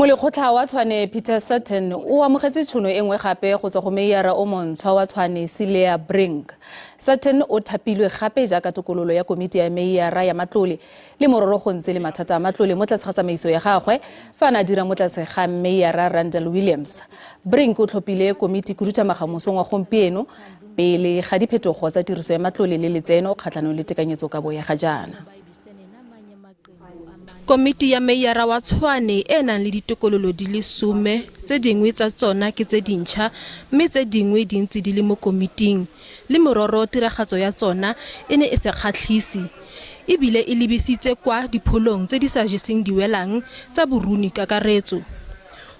Molekgotla wa Tshwane Peter Sutton o amogetse tshono e nngwe gape go tswa go Meiyara o montshwa wa Tshwane Cilliers Brink. Sutton o thapilwe gape jaaka tokololo ya komiti ya Meiyara ya matlole le mororo gontse le mathata a matlole mo tlase ga tsamaiso ya gagwe fa a dira mo tlase ga Meiyara Randal Williams. Brink o tlhopile komiti khuduthamga mosong wa gompieno pele ga diphetogo tsa tiriso ya matlole le letseno kgatlhanong le tekanyetsokabo ya ga jaana. Komiti ya Meiyara wa Tshwane e nang le ditokololo di le 10 tse dingwe tsa tsona ke tse dintšha mme tse dingwe di ntse di le mo komiting le mororo tiragatso ya tsona e ne e se kgatlhisi ebile e lebisitse kwa dipholong tse di sa jeseng diwelang tsa boruni kakaretso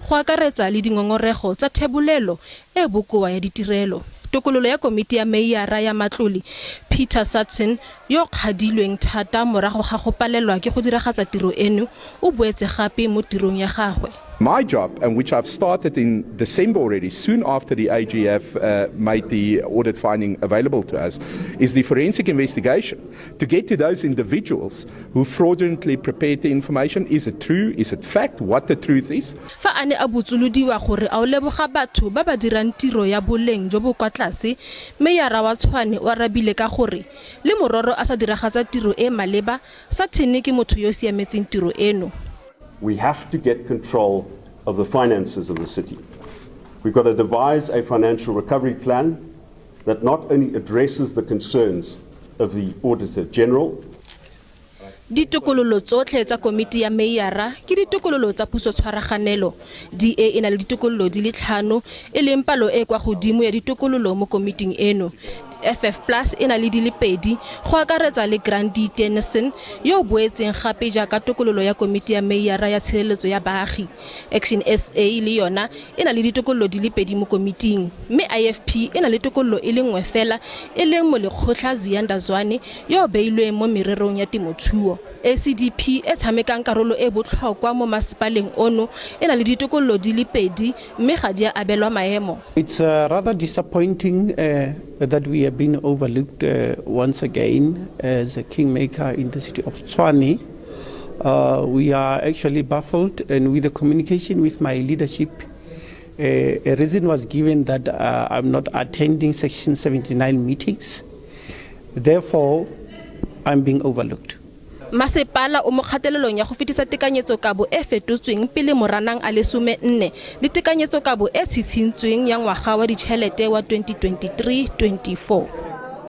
go akaretsa le dingongorego tsa thebolelo e bokoa ya ditirelo. Tokololo ya komiti ya Meiyara ya matlole Peter Sutton yo kgadilweng thata morago ga go palelwa ke go diragatsa tiro eno o boetse gape mo tirong ya gagwe. My job, and which I've started in December already, soon after the AGF made the audit finding available to us, is the forensic investigation to get to those individuals who fraudulently prepared the information. Is it true? Is it fact? What the truth is? Fa ane a botsolodiwa gore a o leboga batho ba ba dirang tiro ya boleng jo bo kwa tlase, Meiyara wa Tshwane o arabile ka gore le mororo a sa diragatsa tiro e maleba sa thene ke motho yo siametseng tiro eno. We have to get control of the finances of the city. We've got to devise a financial recovery plan that not only addresses the concerns of the Auditor General. Ditokololo tsotlhe tsa komiti ya Meiyara ke ditokololo tsa puso tshwaraganelo. DA ena le ditokololo di le 5 e leng palo e kwa godimo ya ditokololo mo komiting eno. FF Plus ena le di le 2 go akaretsa le Grandi Tennyson yo boetseng gape jaaka tokololo ya komiti ya Meiyara ya tshireletso ya baagi. Action SA le yona ena le ditokololo di le 2 mo komiting mme IFP ena le tokololo e le 1 fela e leng Molekgotla Tshwane yo beilweng mo mererong ya temothuo. SABC e tshamekang karolo e botlhokwa mo masepaleng ono ena le ditokololo di le 2 mme ga di a abelwa maemo. It's rather disappointing that we have been overlooked once again as a kingmaker in the city of Tshwane. We are actually baffled, and with the communication with my leadership, a reason was given that I'm not attending Section 79 meetings. Therefore, I'm being overlooked. Masepala o mo kgatelelong ya go fetisa tekanyetsokabo e fetotsweng pele moranang a le 14 le tekanyetsokabo e tshitshintsweng ya ngwaga wa ditšhelete wa 2023-24.